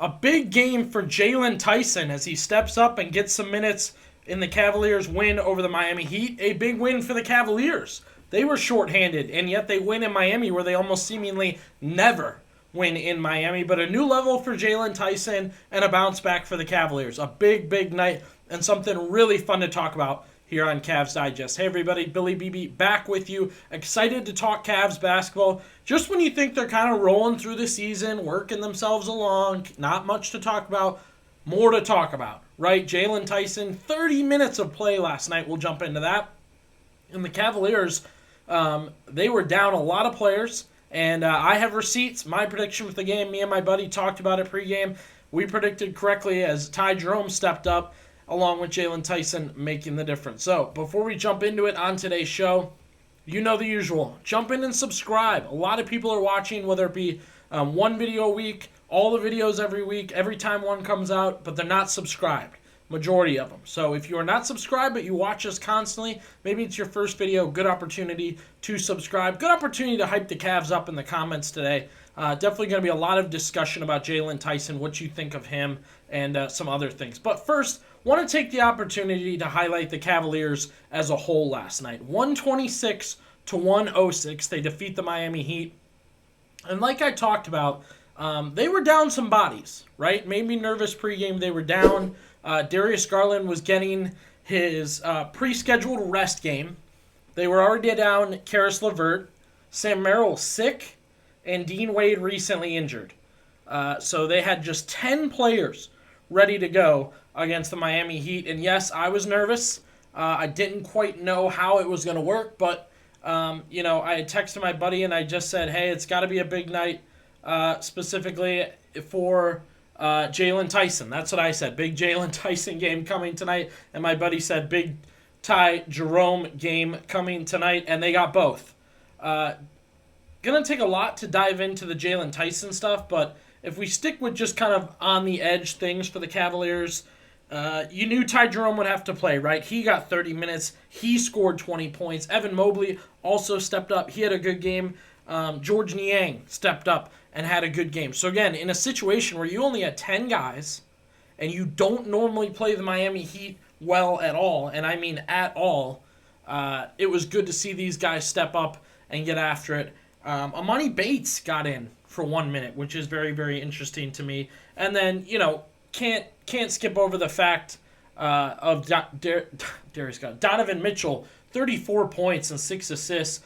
A big game for Jalen Tyson as he steps up and gets some minutes in the Cavaliers' win over the Miami Heat. A big win for the Cavaliers. They were shorthanded, and yet they win in Miami where they almost seemingly never win in Miami. But a new level for Jalen Tyson and a bounce back for the Cavaliers. A big, big night and something really fun to talk about here on Cavs Digest. Hey everybody, Billy BB back with you. Excited to talk Cavs basketball. Just when you think they're kind of rolling through the season, working themselves along, not much to talk about, more to talk about, right? Jalen Tyson, 30 minutes of play last night. We'll jump into that. And the Cavaliers, they were down a lot of players, and I have receipts. My prediction for the game, me and my buddy talked about it pregame. We predicted correctly as Ty Jerome stepped up, along with Jalen Tyson making the difference. So, before we jump into it on today's show, you know the usual. Jump in and subscribe. A lot of people are watching, whether it be one video a week, all the videos every week, every time one comes out, but they're not subscribed. Majority of them. So if you are not subscribed but you watch us constantly, maybe it's your first video, good opportunity to subscribe. Good opportunity to hype the Cavs up in the comments today. Definitely going to be a lot of discussion about Jalen Tyson, what you think of him, and some other things. But first, want to take the opportunity to highlight the Cavaliers as a whole last night. 126-106, they defeat the Miami Heat. And like I talked about, they were down some bodies, right? Made me nervous pregame. They were down. Darius Garland was getting his pre-scheduled rest game. They were already down Karis LeVert, Sam Merrill sick, and Dean Wade recently injured. So they had just 10 players ready to go against the Miami Heat. And yes, I was nervous. I didn't quite know how it was going to work, but I had texted my buddy and I just said, hey, it's got to be a big night specifically for Jalen Tyson. That's what I said. Big Jalen Tyson game coming tonight. And my buddy said big Ty Jerome game coming tonight. And they got both. Going to take a lot to dive into the Jalen Tyson stuff. But if we stick with just kind of on the edge things for the Cavaliers, you knew Ty Jerome would have to play, right? He got 30 minutes. He scored 20 points. Evan Mobley also stepped up. He had a good game. George Niang stepped up and had a good game. So again, in a situation where you only had 10 guys and you don't normally play the Miami Heat well at all, and I mean at all, it was good to see these guys step up and get after it. Amani Bates got in for 1 minute, which is very, very interesting to me. And then, can't skip over the fact of Darius Garland. Donovan Mitchell, 34 points and 6 assists.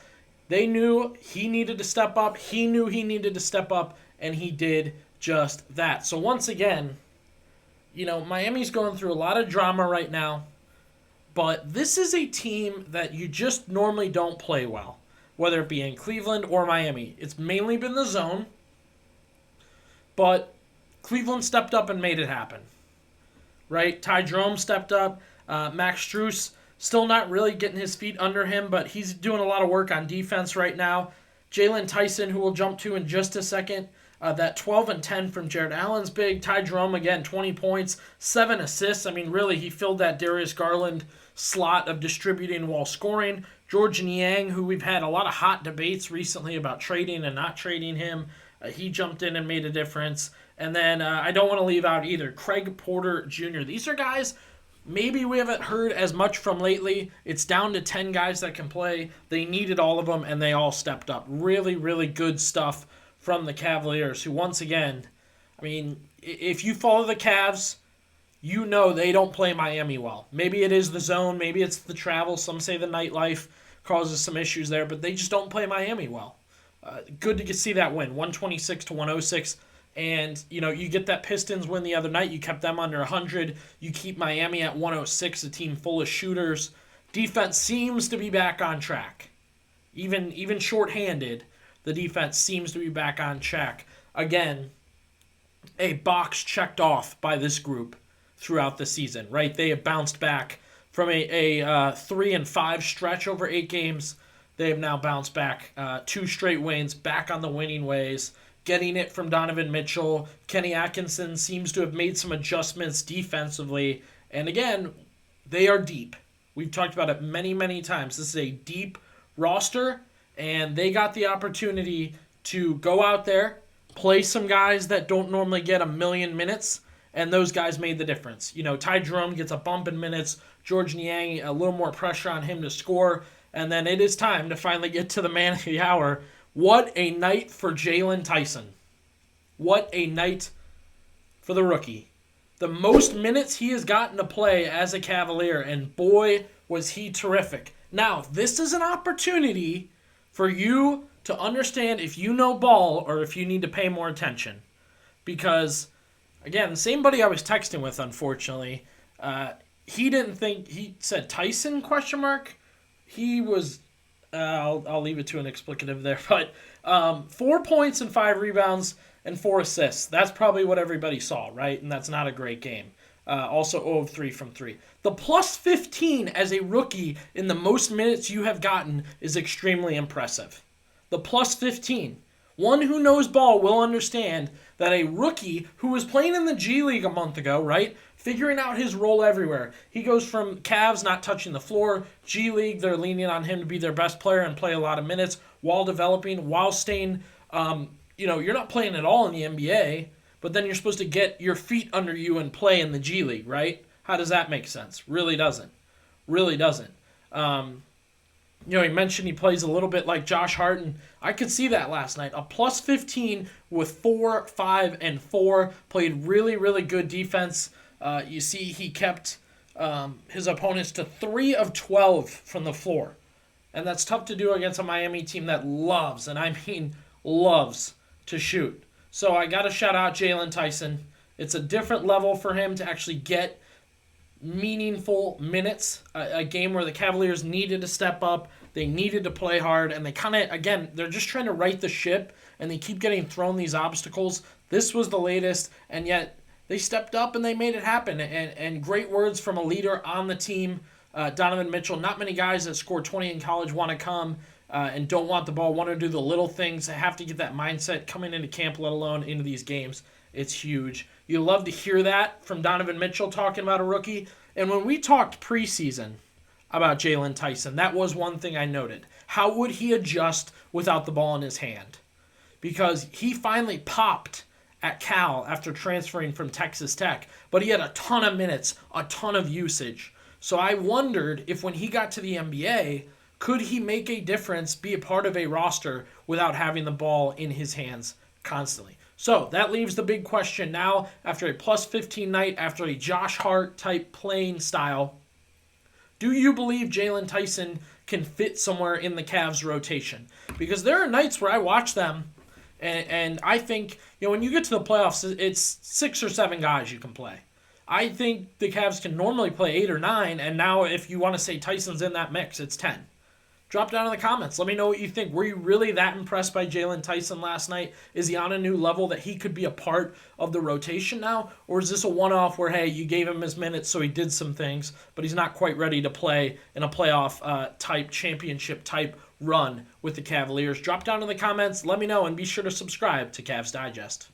They knew he needed to step up. He knew he needed to step up, and he did just that. So once again, Miami's going through a lot of drama right now, but this is a team that you just normally don't play well, whether it be in Cleveland or Miami. It's mainly been the zone, but Cleveland stepped up and made it happen, right? Ty Jerome stepped up. Max Strus still not really getting his feet under him, but he's doing a lot of work on defense right now. Jalen Tyson, who we'll jump to in just a second, that 12 and 10 from Jarrett Allen's big. Ty Jerome, again, 20 points, 7 assists. I mean, really, he filled that Darius Garland slot of distributing while scoring. George Niang, who we've had a lot of hot debates recently about trading and not trading him, he jumped in and made a difference. And then I don't want to leave out either Craig Porter Jr. These are guys maybe we haven't heard as much from lately. It's down to 10 guys that can play. They needed all of them, and they all stepped up. Really, really good stuff from the Cavaliers, who once again, I mean, if you follow the Cavs, you know they don't play Miami well. Maybe it is the zone. Maybe it's the travel. Some say the nightlife causes some issues there, but they just don't play Miami well. Good to see that win, 126-106. And, you get that Pistons win the other night. You kept them under 100. You keep Miami at 106, a team full of shooters. Defense seems to be back on track. Even shorthanded, the defense seems to be back on track. Again, a box checked off by this group throughout the season, right? They have bounced back from a 3-5 stretch over 8 games. They have now bounced back 2 straight wins, back on the winning ways. Getting it from Donovan Mitchell. Kenny Atkinson seems to have made some adjustments defensively. And again, they are deep. We've talked about it many, many times. This is a deep roster, and they got the opportunity to go out there, play some guys that don't normally get a million minutes, and those guys made the difference. Ty Jerome gets a bump in minutes, George Niang, a little more pressure on him to score, and then it is time to finally get to the man of the hour. What a night for Jalen Tyson. What a night for the rookie. The most minutes he has gotten to play as a Cavalier, and boy, was he terrific. Now, this is an opportunity for you to understand if you know ball or if you need to pay more attention. Because, again, the same buddy I was texting with, unfortunately, he said Tyson, ? He was, I'll leave it to an explicative there, but 4 points and 5 rebounds and 4 assists. That's probably what everybody saw, right? And that's not a great game. Also 0 of 3 from 3. The plus 15 as a rookie in the most minutes you have gotten is extremely impressive. The plus 15. One who knows ball will understand that a rookie who was playing in the G League a month ago, right? Figuring out his role everywhere. He goes from Cavs not touching the floor, G League, they're leaning on him to be their best player and play a lot of minutes while developing, while staying, you're not playing at all in the NBA, but then you're supposed to get your feet under you and play in the G League, right? How does that make sense? Really doesn't. Really doesn't. He mentioned he plays a little bit like Josh Hart, and I could see that last night. A plus 15 with 4, 5, and 4. Played really, really good defense. You see he kept his opponents to 3 of 12 from the floor. And that's tough to do against a Miami team that loves, and I mean loves, to shoot. So I got to shout out Jalen Tyson. It's a different level for him to actually get meaningful minutes, a game where the Cavaliers needed to step up, they needed to play hard, and they kind of, again, they're just trying to right the ship, and they keep getting thrown these obstacles. This was the latest, and yet they stepped up and they made it happen, and great words from a leader on the team, Donovan Mitchell. Not many guys that scored 20 in college want to come and don't want the ball, want to do the little things. They have to get that mindset coming into camp, let alone into these games. It's huge. You love to hear that from Donovan Mitchell talking about a rookie. And when we talked preseason about Jalen Tyson, that was one thing I noted. How would he adjust without the ball in his hand? Because he finally popped at Cal after transferring from Texas Tech, but he had a ton of minutes, a ton of usage. So I wondered if when he got to the NBA, could he make a difference, be a part of a roster without having the ball in his hands constantly? So that leaves the big question now after a plus 15 night, after a Josh Hart type playing style. Do you believe Jalen Tyson can fit somewhere in the Cavs rotation? Because there are nights where I watch them and I think, when you get to the playoffs, it's 6 or 7 guys you can play. I think the Cavs can normally play 8 or 9, and now if you want to say Tyson's in that mix, it's 10. Drop down in the comments. Let me know what you think. Were you really that impressed by Jalen Tyson last night? Is he on a new level that he could be a part of the rotation now? Or is this a one-off where, hey, you gave him his minutes so he did some things, but he's not quite ready to play in a playoff type, championship type run with the Cavaliers? Drop down in the comments. Let me know, and be sure to subscribe to Cavs Digest.